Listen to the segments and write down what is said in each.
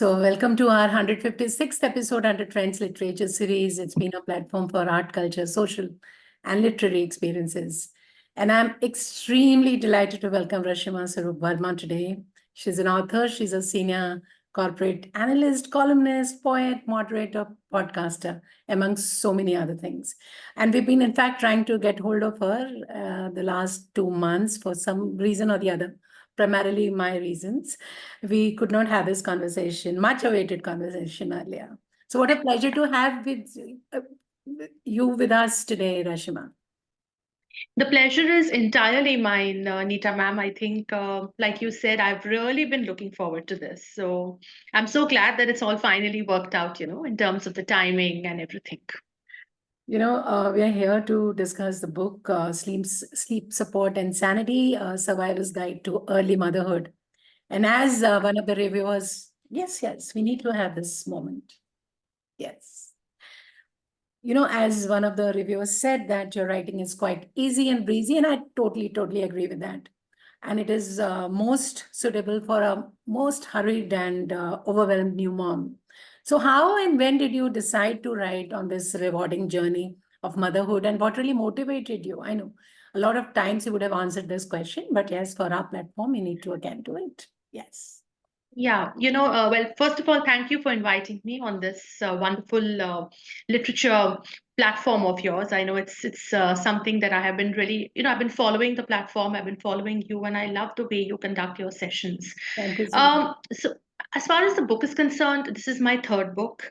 So, welcome to our 156th episode under Trends Literature series. It's been a platform for art, culture, social, and literary experiences. And I'm extremely delighted to welcome Rrashima Swaarup Verma today. She's an author, she's a senior corporate analyst, columnist, poet, moderator, podcaster, among so many other things. And we've been, in fact, trying to get hold of her the last 2 months for some reason or the other, primarily my reasons. We could not have this conversation, much awaited conversation earlier. So, what a pleasure to have uh, you with us today, Rrashima. The pleasure is entirely mine, Neeta ma'am. I think, like you said, I've really been looking forward to this. So I'm so glad that it's all finally worked out, in terms of the timing and everything. We are here to discuss the book Sleep Support and Sanity, Survivor's Guide to Early Motherhood. And as one of the reviewers, yes, we need to have this moment. Yes. As one of the reviewers said, that your writing is quite easy and breezy, and I totally agree with that. And it is most suitable for a most hurried and overwhelmed new mom. So, how and when did you decide to write on this rewarding journey of motherhood, and what really motivated you? I know a lot of times you would have answered this question, but yes, for our platform, you need to again do it. Yes. Yeah, well, first of all, thank you for inviting me on this wonderful literature platform of yours. I know it's something that I have been really, I've been following the platform, I've been following you, and I love the way you conduct your sessions. Thank you so much. So as far as the book is concerned, this is my third book,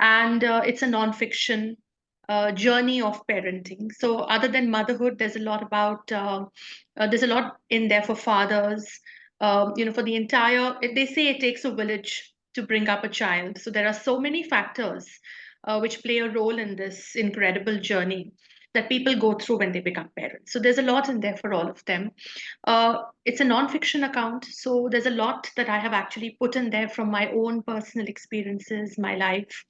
and it's a nonfiction journey of parenting. So other than motherhood, there's a lot in there for fathers, for the entire, they say it takes a village to bring up a child. So there are so many factors which play a role in this incredible journey that people go through when they become parents. So there's a lot in there for all of them. It's a non-fiction account, so there's a lot that I have actually put in there from my own personal experiences, my life.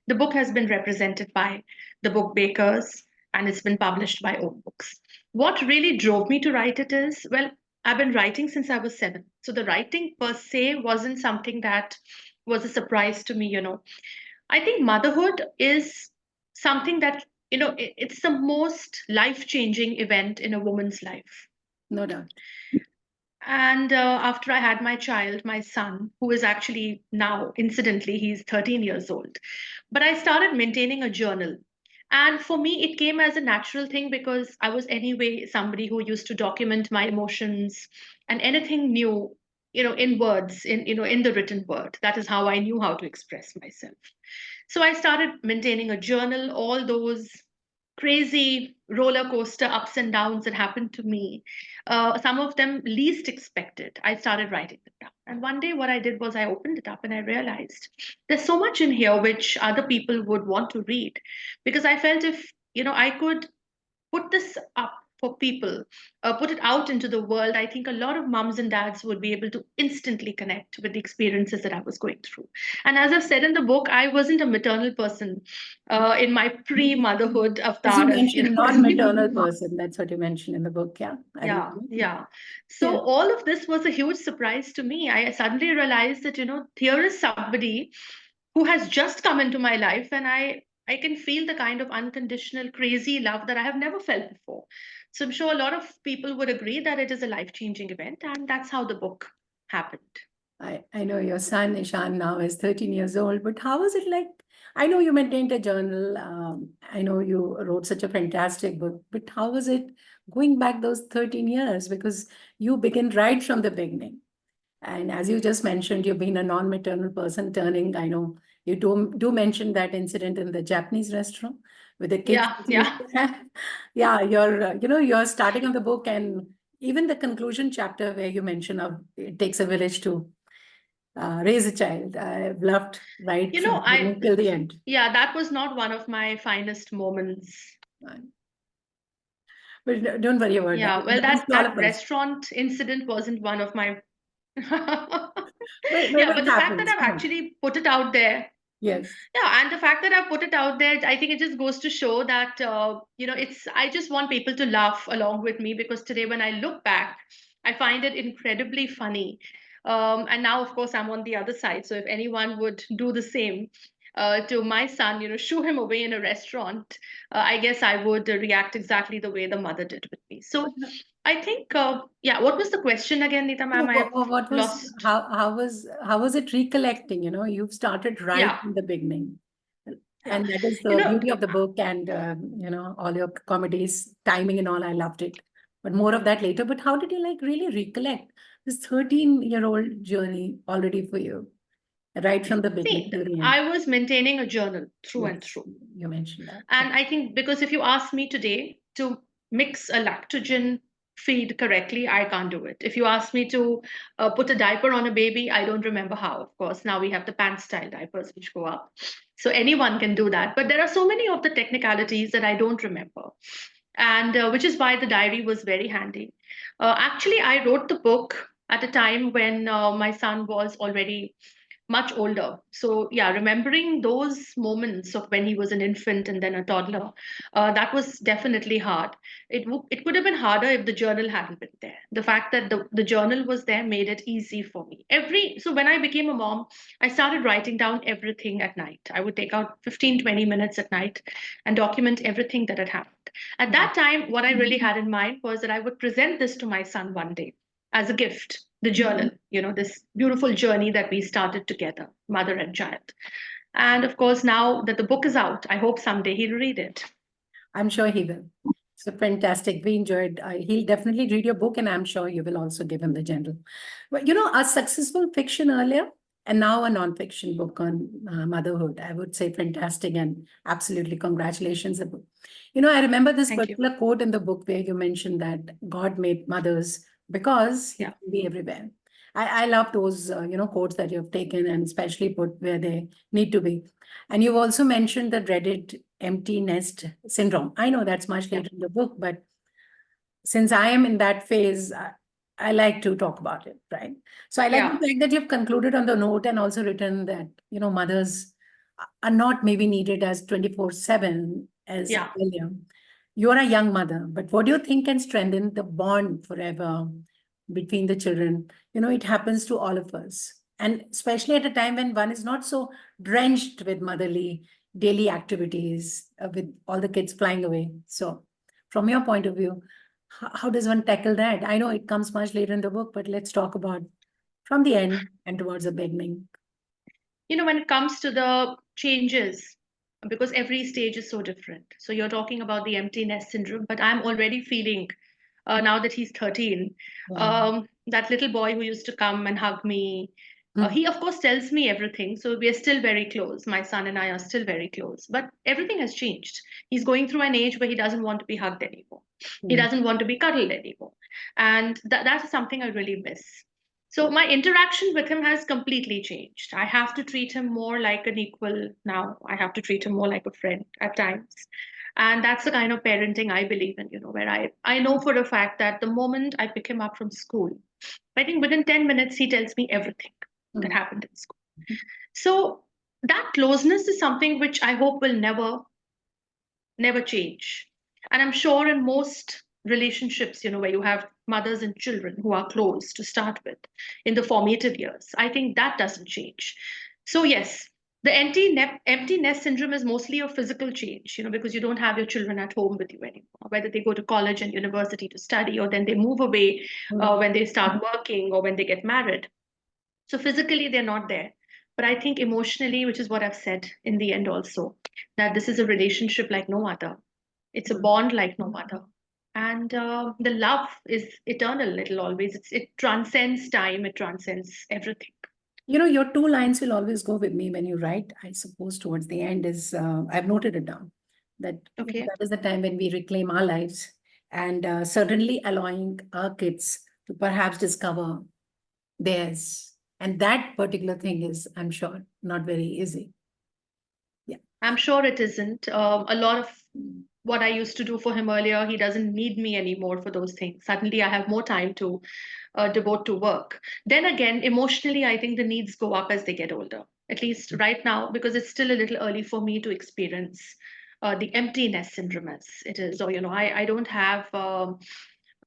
The book has been represented by the book bakers, and it's been published by Own Books. What really drove me to write it is, well, I've been writing since I was 7. So the writing per se wasn't something that was a surprise to me. I think motherhood is something that, it's the most life-changing event in a woman's life. No doubt. And after I had my child, my son, who is actually now, incidentally, he's 13 years old, but I started maintaining a journal. And for me, it came as a natural thing because I was anyway somebody who used to document my emotions and anything new, in words, in the written word. That is how I knew how to express myself. So I started maintaining a journal, all those crazy roller coaster ups and downs that happened to me, some of them least expected. I started writing them down. And one day, what I did was I opened it up and I realized there's so much in here which other people would want to read. Because I felt if, I could put this up for people, put it out into the world, I think a lot of moms and dads would be able to instantly connect with the experiences that I was going through. And as I've said in the book, I wasn't a maternal person in my pre-motherhood As you avatar, as mentioned, non-maternal person. That's what you mentioned in the book. Yeah. yeah. So Yeah. all of this was a huge surprise to me. I suddenly realized that, here is somebody who has just come into my life, and I can feel the kind of unconditional, crazy love that I have never felt before. So I'm sure a lot of people would agree that it is a life-changing event, and that's how the book happened. I know your son, Ishan, now is 13 years old, but how was it like? I know you maintained a journal. I know you wrote such a fantastic book, but how was it going back those 13 years? Because you begin right from the beginning. And as you just mentioned, you've been a non-maternal person turning, I know you do mention that incident in the Japanese restaurant with the kids. Yeah, yeah. Yeah, you're starting of the book, and even the conclusion chapter where you mention of it takes a village to raise a child. I've loved right You from know, the I beginning till the end. yeah, that was not one of my finest moments. But don't worry about that. Yeah, It well, happens that to all that of us. restaurant incident wasn't one of my But yeah, but it the fact that happens. I've Come on. actually put it out there, Yes. yeah, and the fact that I've put it out there, I think it just goes to show that I just want people to laugh along with me because today when I look back, I find it incredibly funny. And now, of course, I'm on the other side. So if anyone would do the same to my son, shoo him away in a restaurant, I guess I would react exactly the way the mother did with me. So I think, yeah, what was the question again, Neeta No, ma'am? I have what was lost. how was it recollecting? You've started right Yeah, from the beginning, yeah. and that is You the know, beauty of the book, and all your comedies, timing, and all. I loved it, but more of that later. But how did you like really recollect this 13-year-old journey already for you, right from the beginning see, to the end? I was maintaining a journal through and Yes, through. you mentioned that. Yeah. And I think because if you ask me today to mix a lactogen feed correctly, I can't do it. If you ask me to put a diaper on a baby, I don't remember how. Of course, now we have the pant style diapers which go up. So anyone can do that. But there are so many of the technicalities that I don't remember. And which is why the diary was very handy. Actually, I wrote the book at a time when my son was already much older. So, yeah, remembering those moments of when he was an infant and then a toddler, that was definitely hard. It could have been harder if the journal hadn't been there. The fact that the journal was there made it easy for me. So when I became a mom, I started writing down everything at night. I would take out 15-20 minutes at night and document everything that had happened. At Wow. that time, what I really had in mind was that I would present this to my son one day as a gift, the journal, this beautiful journey that we started together, mother and child. And of course, now that the book is out, I hope someday he'll read it. I'm sure he will. So fantastic. We enjoyed. He'll definitely read your book, and I'm sure you will also give him the general. But a successful fiction earlier, and now a non-fiction book on motherhood. I would say fantastic and absolutely congratulations. I remember this Thank you. particular quote in the book where you mentioned that God made mothers because He Yeah. can be everywhere. I love those quotes that you've taken and especially put where they need to be. And you've also mentioned the dreaded empty nest syndrome. I know that's much Yeah. later in the book, but since I am in that phase, I like to talk about it, right? So I like the Yeah. fact that you've concluded on the note and also written that, mothers are not maybe needed as 24/7 as Yeah. earlier. You're a young mother, but what do you think can strengthen the bond forever between the children? It happens to all of us. And especially at a time when one is not so drenched with motherly daily activities, with all the kids flying away. So, from your point of view, how does one tackle that? I know it comes much later in the book, but let's talk about from the end and towards the beginning. When it comes to the changes, because every stage is so different. So you're talking about the empty nest syndrome, but I'm already feeling now that he's 13, Wow. that little boy who used to come and hug me. Mm, He, of course, tells me everything. So we are still very close. My son and I are still very close. But everything has changed. He's going through an age where he doesn't want to be hugged anymore. He mm, doesn't want to be cuddled anymore. And that's something I really miss. So my interaction with him has completely changed. I have to treat him more like an equal now. I have to treat him more like a friend at times. And that's the kind of parenting I believe in, where I know for a fact that the moment I pick him up from school, I think within 10 minutes, he tells me everything that mm. happened in school. So that closeness is something which I hope will never change. And I'm sure in most relationships, where you have mothers and children who are close to start with in the formative years, I think that doesn't change. So, yes, the empty nest syndrome is mostly a physical change, because you don't have your children at home with you anymore, whether they go to college and university to study, or then they move away Mm. when they start working or when they get married. So physically, they're not there. But I think emotionally, which is what I've said in the end also, that this is a relationship like no other. It's a Mm. bond like no other. And the love is eternal. It'll always, it transcends time, it transcends everything. Your two lines will always go with me when you write. I suppose towards the end is I've noted it down that Okay. that is the time when we reclaim our lives and certainly allowing our kids to perhaps discover theirs. And that particular thing is, I'm sure, not very easy. Yeah. I'm sure it isn't. A lot of what I used to do for him earlier, he doesn't need me anymore for those things. Suddenly, I have more time to devote to work. Then again, emotionally, I think the needs go up as they get older, at least right now, because it's still a little early for me to experience the emptiness syndrome as it is. Or, I don't have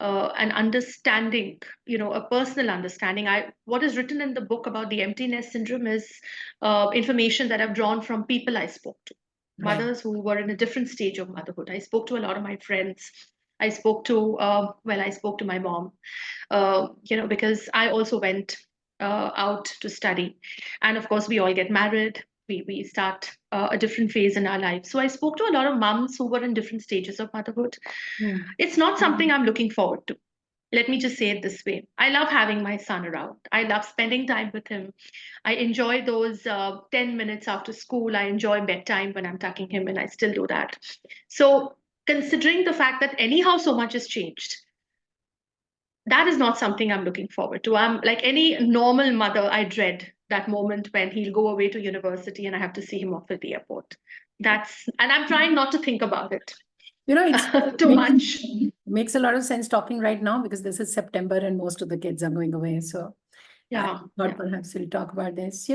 an understanding, a personal understanding. What is written in the book about the emptiness syndrome is information that I've drawn from people I spoke to, Right. mothers who were in a different stage of motherhood. I spoke to a lot of my friends. I spoke to my mom, because I also went out to study. And of course, we all get married. We start a different phase in our lives. So I spoke to a lot of moms who were in different stages of motherhood. Mm. It's not something I'm looking forward to. Let me just say it this way. I love having my son around. I love spending time with him. I enjoy those 10 minutes after school. I enjoy bedtime when I'm tucking him in. I still do that. So, considering the fact that anyhow so much has changed, that is not something I'm looking forward to. I'm like any normal mother, I dread that moment when he'll go away to university and I have to see him off at the airport. And I'm trying not to think about it It's too much. makes a lot of sense talking right now because this is September and most of the kids are going away. So I Yeah, thought yeah. perhaps we'll talk about this.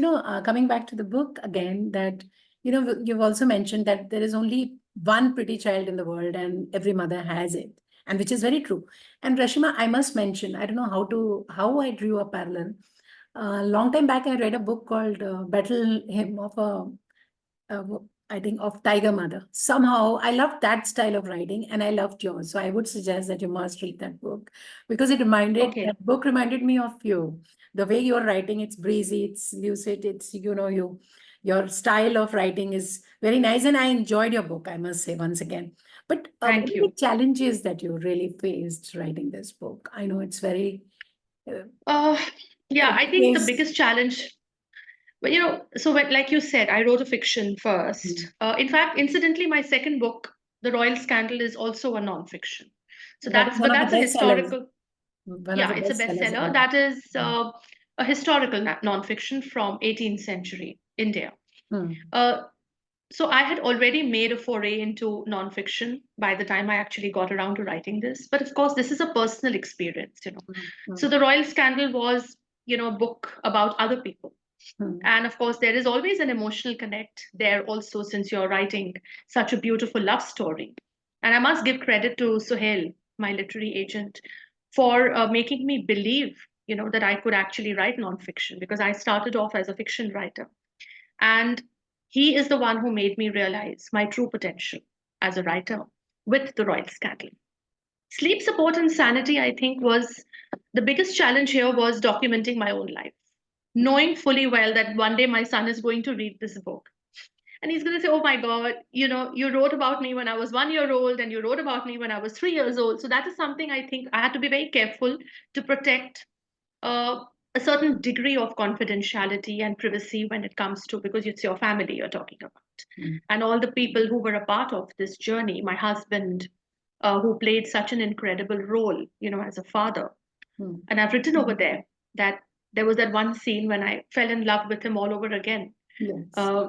Coming back to the book again, that, you've also mentioned that there is only one pretty child in the world and every mother has it, and which is very true. And Rashima, I must mention, I don't know how I drew a parallel. A long time back, I read a book called Battle Hymn of uh, I think of Tiger Mother. Somehow I loved that style of writing and I loved yours. So I would suggest that you must read that book because Okay. that book reminded me of you. The way you're writing, it's breezy, it's lucid, your style of writing is very nice. And I enjoyed your book, I must say once again. But what Thank are the you. challenges that you really faced writing this book? I know it's very, uh, Uh, yeah, I think the fast-paced. biggest challenge, but like you said, I wrote a fiction first. In fact, incidentally, my second book, The Royal Scandal, is also a non-fiction. That is one But of the that's a best sellers. historical, One of yeah, the it's a best sellers bestseller. ever. That is Mm. a historical non-fiction from 18th century India. Mm. Uh, so I had already made a foray into non-fiction by the time I actually got around to writing this. But of course, this is a personal experience. Mm. So Mm. The Royal Scandal was, a book about other people. Mm. And of course, there is always an emotional connect there also, since you're writing such a beautiful love story. And I must give credit to Suhail, my literary agent, for making me believe, that I could actually write nonfiction because I started off as a fiction writer. And he is the one who made me realize my true potential as a writer with The Royal Scandal. Sleep support and sanity, I think, was the biggest challenge here was documenting my own life, knowing fully well that one day my son is going to read this book. And he's going to say, oh my God, you wrote about me when I was 1 year old and you wrote about me when I was 3 years old. So that is something I think I had to be very careful to protect a certain degree of confidentiality and privacy when it comes to, because it's your family you're talking about. Mm. And all the people who were a part of this journey, my husband, who played such an incredible role, as a father. Mm. And I've written over there that there was that one scene when I fell in love with him all over again. Yes.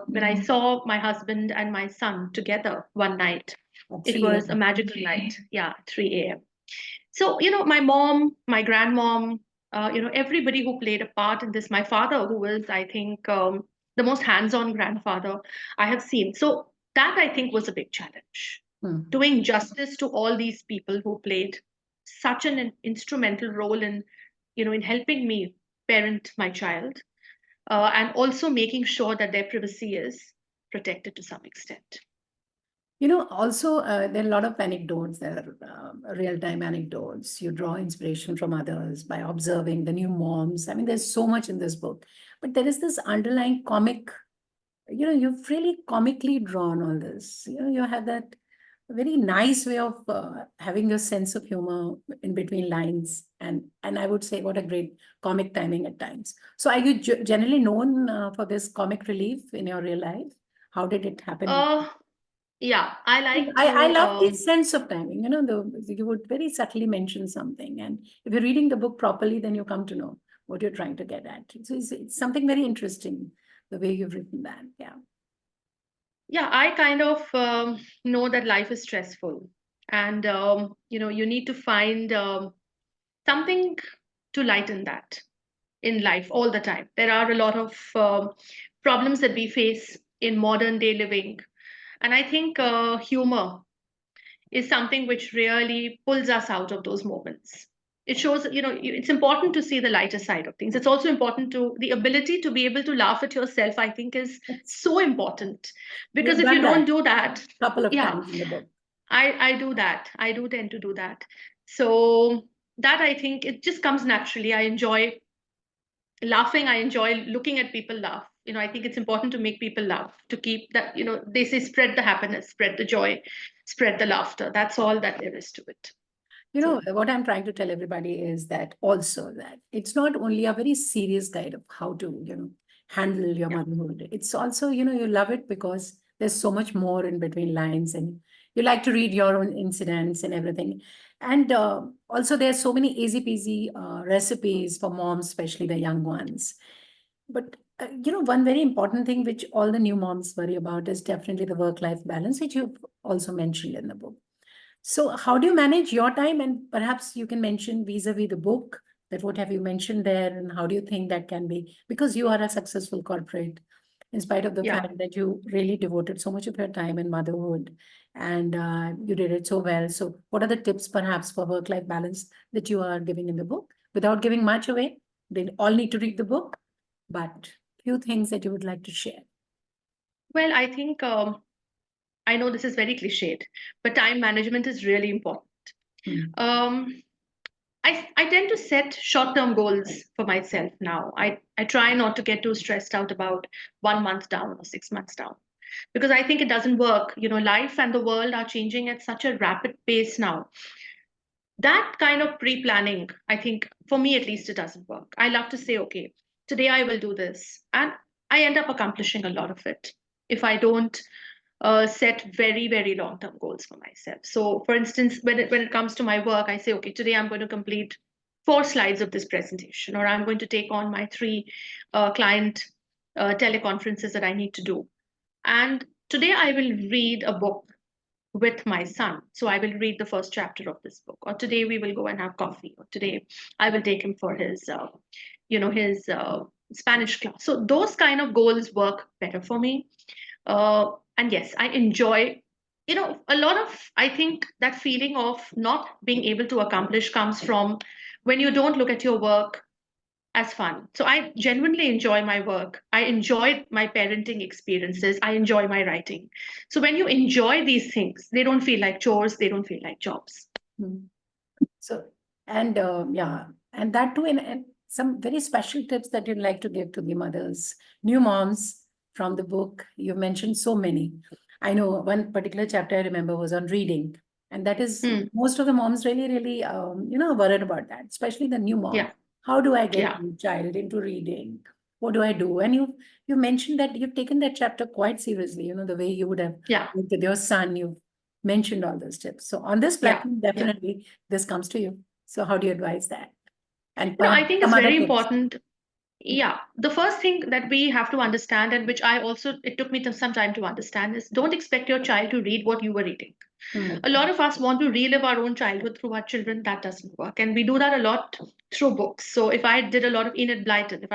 When I saw my husband and my son together one night, At it 3 was a a.m. magical night. Yeah, 3 a.m. So, my mom, my grandmom, everybody who played a part in this, my father, who was, I think, the most hands on grandfather I have seen. So, that I think was a big challenge. Mm. Doing justice to all these people who played such an instrumental role in, in helping me parent my child, and also making sure that their privacy is protected to some extent. Also, there are a lot of anecdotes. There are real-time anecdotes. You draw inspiration from others by observing the new moms. I mean, there's so much in this book, but there is this underlying comic. You've really comically drawn all this. You have that very nice way of having your sense of humor in between lines, and I would say what a great comic timing at times. So, are you generally known for this comic relief in your real life? How did it happen? Uh, yeah, I like I to. love this sense of timing. You would very subtly mention something, and if you're reading the book properly, then you come to know what you're trying to get at. It's something very interesting the way you've written that. Yeah. Yeah, I kind of know that life is stressful, and you need to find something to lighten that in life all the time. There are a lot of problems that we face in modern day living, and I think humor is something which really pulls us out of those moments. It shows, it's important to see the lighter side of things. It's also important to the ability to be able to laugh at yourself, I think, is It's, so important. Because you've if you done that don't do that, a couple of yeah, times in the book. I do that. I do tend to do that. So that, I think, it just comes naturally. I enjoy laughing. I enjoy looking at people laugh. I think it's important to make people laugh, to keep that, they say spread the happiness, spread the joy, spread the laughter. That's all that there is to it. So What I'm trying to tell everybody is that also that it's not only a very serious guide of how to, handle your yeah, motherhood. It's also, you love it because there's so much more in between lines and you like to read your own incidents and everything. And also there's so many easy peasy recipes for moms, especially the young ones. But one very important thing which all the new moms worry about is definitely the work-life balance, which you've also mentioned in the book. So, how do you manage your time? And perhaps you can mention vis-a-vis the book that what have you mentioned there, and how do you think that can be? Because you are a successful corporate, in spite of the yeah. fact that you really devoted so much of your time in motherhood and you did it so well. So, what are the tips perhaps for work-life balance that you are giving in the book without giving much away? They all need to read the book, but few things that you would like to share. Well, I think I know this is very cliched, but time management is really important. Hmm. Um, I tend to set short-term goals for myself now. I try not to get too stressed out about 1 month down or 6 months down because I think it doesn't work. Life and the world are changing at such a rapid pace now. That kind of pre-planning, I think, for me at least, it doesn't work. I love to say, okay, today I will do this. And I end up accomplishing a lot of it if I don't set very, very long-term goals for myself. So, for instance, when it comes to my work, I say, okay, today I'm going to complete 4 slides of this presentation, or I'm going to take on my 3 client teleconferences that I need to do. And today I will read a book with my son. So I will read the first chapter of this book, or today we will go and have coffee, or today I will take him for his Spanish class. So those kind of goals work better for me. And yes, I enjoy, a lot of, I think that feeling of not being able to accomplish comes from when you don't look at your work as fun. So I genuinely enjoy my work. I enjoy my parenting experiences. I enjoy my writing. So when you enjoy these things, they don't feel like chores, they don't feel like jobs. Hmm. So, and yeah, and that too, and some very special tips that you'd like to give to the mothers, new moms from the book. You mentioned so many. I know one particular chapter I remember was on reading, and that is Hmm. most of the moms really, really, worried about that, especially the new mom. Yeah, How do I get yeah, my child into reading? What do I do? And you mentioned that you've taken that chapter quite seriously. The way you would have yeah, looked at your son, you've mentioned all those tips. So on this yeah, platform, yeah. definitely this comes to you. So how do you advise that? And perhaps I think some it's other very tips. important. Yeah, the first thing that we have to understand, and which it took me some time to understand, is don't expect your child to read what you were reading. A Hmm. lot of us want to relive our own childhood through our children. That doesn't work, and we do that a lot through books. So if I did a lot of Enid Blyton,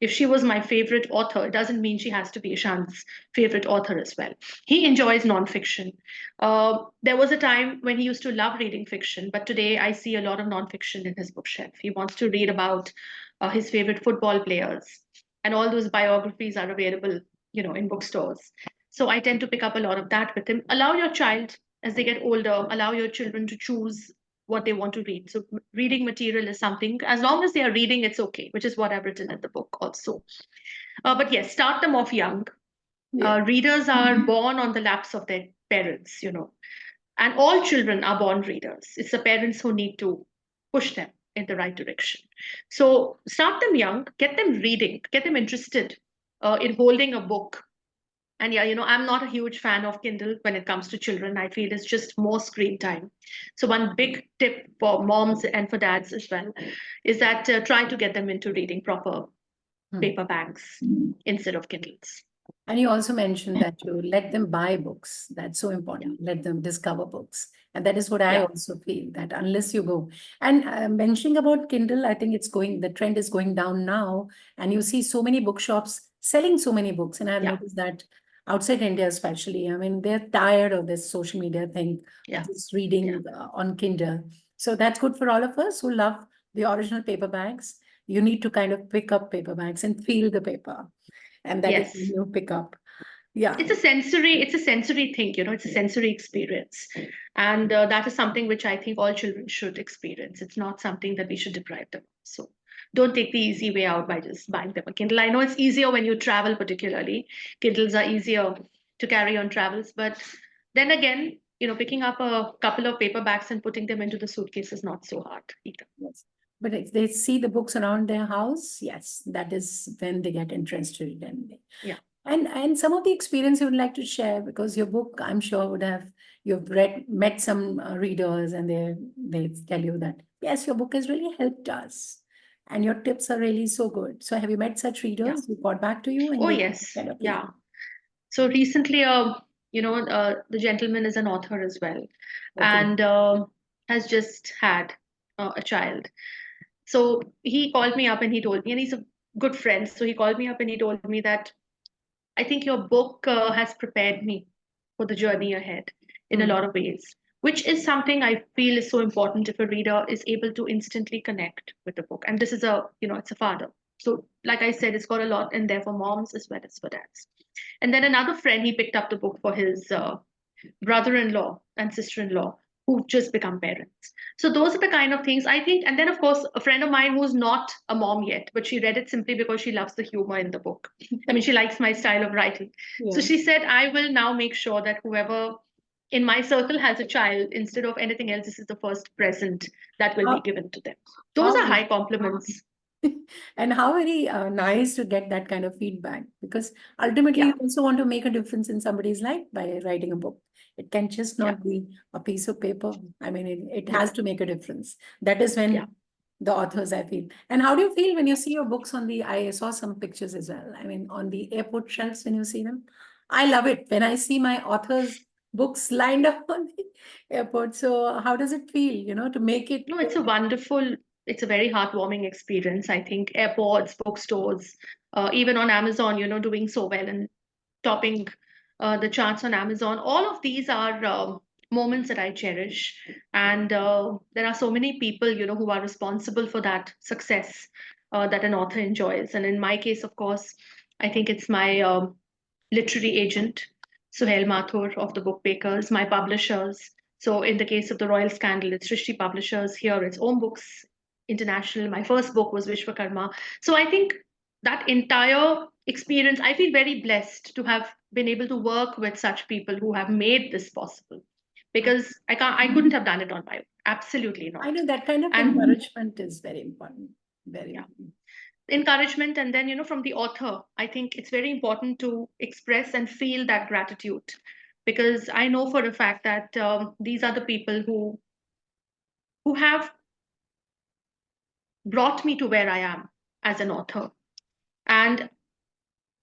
if she was my favorite author, it doesn't mean she has to be Ishan's favorite author as well. He enjoys nonfiction. There was a time when he used to love reading fiction, but today I see a lot of nonfiction in his bookshelf. He wants to read about his favorite football players, and all those biographies are available, in bookstores. So I tend to pick up a lot of that with him. Allow your child, as they get older, allow your children to choose what they want to read. So reading material is something, as long as they are reading, it's okay, which is what I've written in the book also. But yes, start them off young. Yeah. Readers are born on the laps of their parents. And all children are born readers. It's the parents who need to push them in the right direction. So start them young, get them reading, get them interested in holding a book. And yeah, I'm not a huge fan of Kindle when it comes to children. I feel it's just more screen time. So one big tip for moms and for dads as well is that try to get them into reading proper Hmm. paperbacks instead of Kindles. And you also mentioned that you let them buy books. That's so Yeah, important. Let them discover books. And that is what I yeah, also feel that unless you go and mentioning about Kindle, I think the trend is going down now. And you see so many bookshops selling so many books. And I've yeah, noticed that outside India especially. I mean, they're tired of this social media thing, of Yeah. just Yeah. reading on Kindle. So that's good for all of us who love the original paperbacks. You need to kind of pick up paperbacks and feel the paper. And that is when Yes. you pick up. Yeah. It's a sensory thing, it's a sensory experience. And that is something which I think all children should experience. It's not something that we should deprive them of. So don't take the easy way out by just buying them a Kindle. I know it's easier when you travel, particularly. Kindles are easier to carry on travels, but then again, picking up a couple of paperbacks and putting them into the suitcase is not so hard either. Yes. But if they see the books around their house, yes, that is when they get interested. Yeah. And some of the experience you would like to share, because your book, I'm sure, would have you've met some readers, and they tell you that yes, your book has really helped us, and your tips are really so good. So have you met such Yeah. readers who got back to you and Oh, they yes. kind of Yeah. So recently, the gentleman is an author as well, okay. and has just had a child. So he called me up and he told me, and he's a good friend. So he called me up and he told me that I think your book has prepared me for the journey ahead in a Hmm. lot of ways, which is something I feel is so important if a reader is able to instantly connect with the book. And this is it's a father. So, like I said, it's got a lot in there for moms as well as for dads. And then another friend, he picked up the book for his brother-in-law and sister-in-law who've just become parents. So those are the kind of things I think. And then, of course, a friend of mine who's not a mom yet, but she read it simply because she loves the humor in the book. I mean, she likes my style of writing. So Yeah. she said, I will now make sure that whoever in my circle has a child, instead of anything else, this is the first present that will be How, given to them. Those how are high compliments. and how very nice to get that kind of feedback, because ultimately Yeah, you also want to make a difference in somebody's life by writing a book. It can just yeah, not be a piece of paper. I mean, it no, has to make a difference. That is yeah. when the authors, I feel. And how do you feel when you see your books on the, I saw some pictures as well. I mean, on the airport shelves when you see them. I love it when I see my authors' books lined up on the airport. So how does it feel, to make it? No, it's a very heartwarming experience. I think airports, bookstores, even on Amazon, doing so well and topping the charts on Amazon. All of these are moments that I cherish. And there are so many people, who are responsible for that success that an author enjoys. And in my case, of course, I think it's my literary agent, Suhail Mathur of the Book Bakers, my publishers. So in the case of the Royal Scandal, it's Rishi Publishers. Here it's Om Books International. My first book was Vishwakarma. So I think that entire experience, I feel very blessed to have been able to work with such people who have made this possible. Because I couldn't have done it on my own. Absolutely I not. know that kind of And encouragement is very important. Very yeah, important. encouragement, and then from the author, I think it's very important to express and feel that gratitude, because I know for a fact that these are the people who have brought me to where I am as an author. And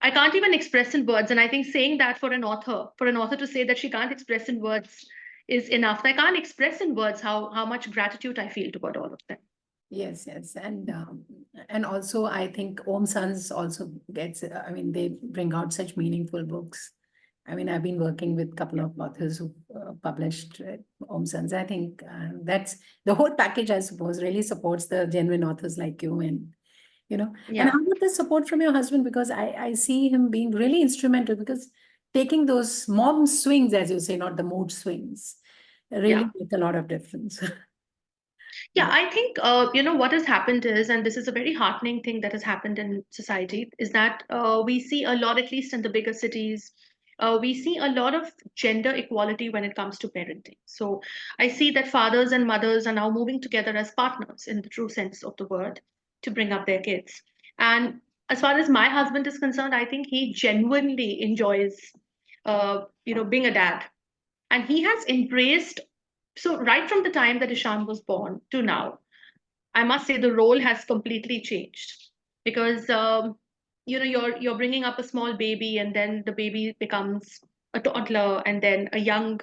I can't even express in words. And I think saying that for an author to say that she can't express in words is enough. I can't express in words how much gratitude I feel toward all of them. Yes, yes, and also I think Om Sons also gets. I mean, they bring out such meaningful books. I mean, I've been working with a couple of authors who published Om Sons. I think that's the whole package. I suppose really supports the genuine authors like you, and. And Yeah, how about the support from your husband? Because I see him being really instrumental, because taking those mom swings, as you say, not the mood swings, yeah. really make a lot of difference. Yeah, Yeah. I think what has happened is, and this is a very heartening thing that has happened in society, is that we see a lot, at least in the bigger cities, we see a lot of gender equality when it comes to parenting. So I see that fathers and mothers are now moving together as partners in the true sense of the word to bring up their kids. And as far as my husband is concerned, I think he genuinely enjoys, being a dad, and he has embraced. So right from the time that Ishan was born to now, I must say the role has completely changed, because you're bringing up a small baby, and then the baby becomes a toddler, and then a young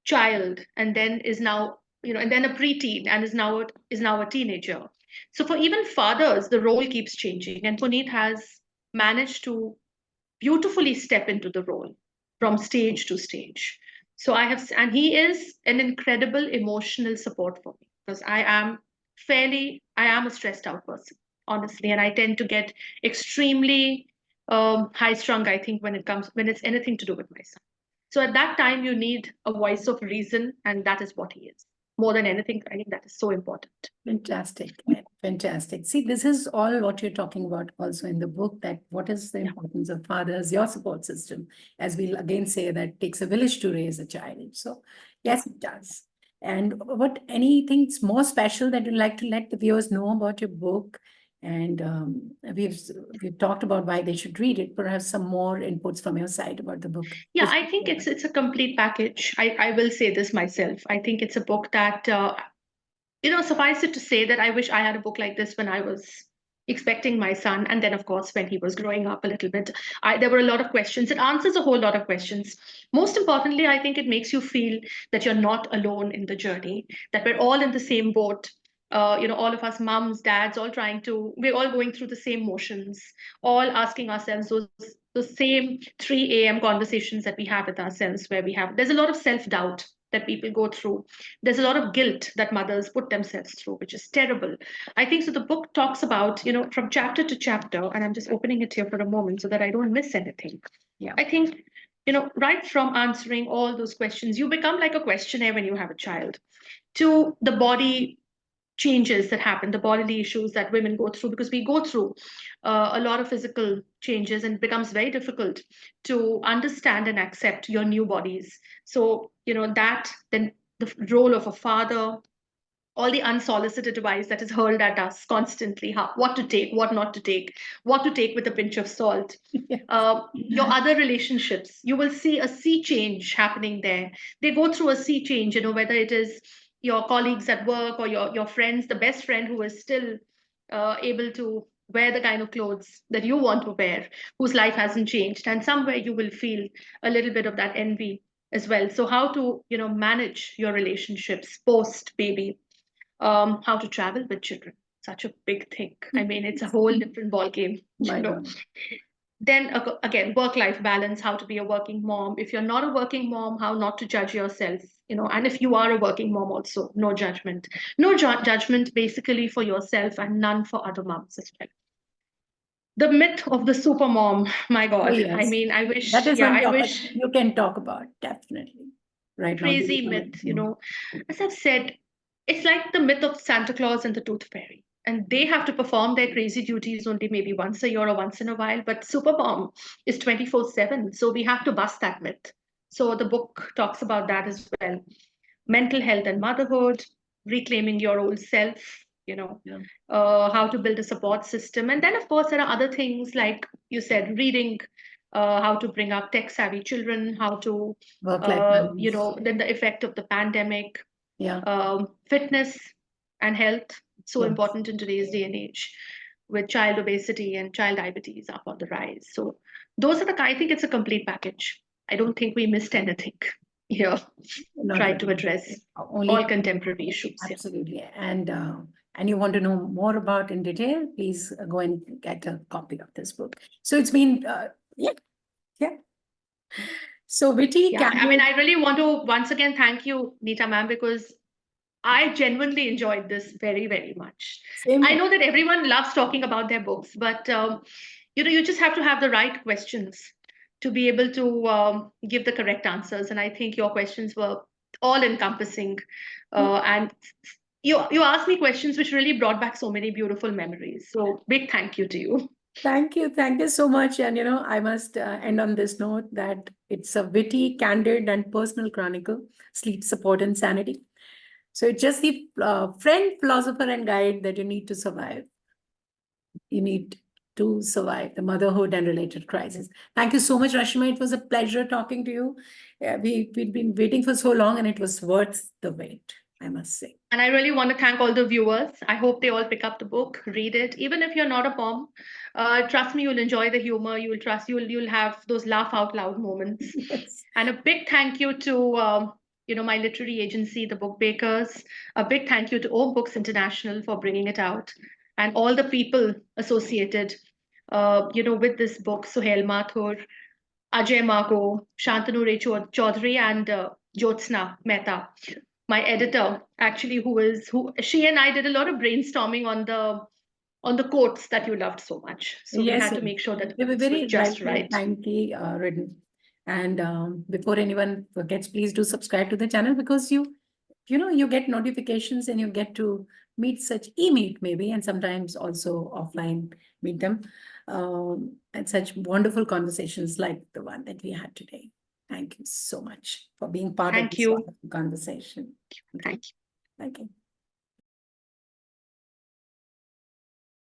child, and then is now and then a preteen, and is now a teenager. So for even fathers, the role keeps changing, and Puneet has managed to beautifully step into the role. from stage to stage. So and he is an incredible emotional support for me because I am a stressed out person, honestly, and I tend to get extremely high strung, I think, when it's anything to do with my son. So at that time, you need a voice of reason, and that is what he is. More than anything, I think that is so important. Fantastic. Fantastic. See, this is all what you're talking about also in the book, that what is the Yeah. importance of fathers, your support system, as we'll again say that it takes a village to raise a child. So yes, it does. And what anything more special that you'd like to let the viewers know about your book? And we've talked about why they should read it. Perhaps some more inputs from your side about the book. Yeah, I think it's a complete package. I will say this myself. I think it's a book that suffice it to say that I wish I had a book like this when I was expecting my son, and then of course when he was growing up a little bit. There were a lot of questions. It answers a whole lot of questions. Most importantly, I think it makes you feel that you're not alone in the journey, that we're all in the same boat. All of us mums, dads, we're all going through the same motions, all asking ourselves those same 3 a.m. conversations that we have with ourselves, where there's a lot of self-doubt that people go through. There's a lot of guilt that mothers put themselves through, which is terrible. I think so. The book talks about, from chapter to chapter, and I'm just opening it here for a moment so that I don't miss anything. Yeah. I think, right from answering all those questions, you become like a questionnaire when you have a child, to the body changes that happen, the bodily issues that women go through, because we go through a lot of physical changes, and it becomes very difficult to understand and accept your new bodies. So, then the role of a father, all the unsolicited advice that is hurled at us constantly, what to take, what not to take, what to take with a pinch of salt. Yes. Your other relationships, you will see a sea change happening there. They go through a sea change, whether it is your colleagues at work or your friends, the best friend who is still able to wear the kind of clothes that you want to wear, whose life hasn't changed. And somewhere you will feel a little bit of that envy as well. So how to, manage your relationships post baby, how to travel with children. Such a big thing. I mean, it's a whole different ball game, My God. Then again, work-life balance, how to be a working mom. If you're not a working mom, how not to judge yourself, and if you are a working mom also, no judgment. No judgment basically for yourself and none for other moms as well. The myth of the super mom, my Oh, God. I yes. mean, That is one I topic wish you can talk about, definitely. Right now. crazy myth, as I've said, it's like the myth of Santa Claus and the Tooth Fairy. And they have to perform their crazy duties only maybe once a year or once in a while. But Supermom is 24/7. So we have to bust that myth. So the book talks about that as well. Mental health and motherhood, reclaiming your old self, Yeah. how to build a support system. And then, of course, there are other things like you said, reading, how to bring up tech savvy children, how to, Work-life balance. then the effect of the pandemic, Yeah. fitness and health, so Yes. important in today's day and age with child obesity and child diabetes up on the rise. So those are I think it's a complete package. I don't think we missed anything here. Not Try to really. address Only all contemporary issues. Yeah. absolutely. And you want to know more about in detail, please go and get a copy of this book. So it's been yeah, yeah. So witty, Yeah, I mean, candid. I really want to once again thank you, Neeta ma'am, because I genuinely enjoyed this very, very much. Same I here. know that everyone loves talking about their books, but you just have to have the right questions to be able to give the correct answers. And I think your questions were all encompassing, and you asked me questions which really brought back so many beautiful memories. So big thank you to you. Thank you. Thank you so much. And, I must end on this note that it's a witty, candid, and personal chronicle, sleep support and sanity. So it's just the friend, philosopher, and guide that you need to survive. You need to survive the motherhood and related crisis. Thank you so much, Rashima. It was a pleasure talking to you. We've been waiting for so long, and it was worth the wait, I must say. And I really want to thank all the viewers. I hope they all pick up the book, read it. Even if you're not a mom, trust me, you'll enjoy the humor. You'll have those laugh out loud moments. Yes. And a big thank you to my literary agency, the Book Bakers. A big thank you to Om Books International for bringing it out, and all the people associated, with this book. Suhail Mathur, Ajay Margo, Shantanu Ray Chaudhary, and Jyotsna Mehta, my editor, actually, who she and I did a lot of brainstorming on the quotes that you loved so much. So we Yes, had to yes. make sure that They were this was very just lightly, right. timely written. And before anyone forgets, please do subscribe to the channel because you get notifications and you get to meet such e-meet maybe, and sometimes also offline meet them, and such wonderful conversations like the one that we had today. Thank you so much for being part of Thank this you. wonderful conversation. Thank you. Thank you. Thank you.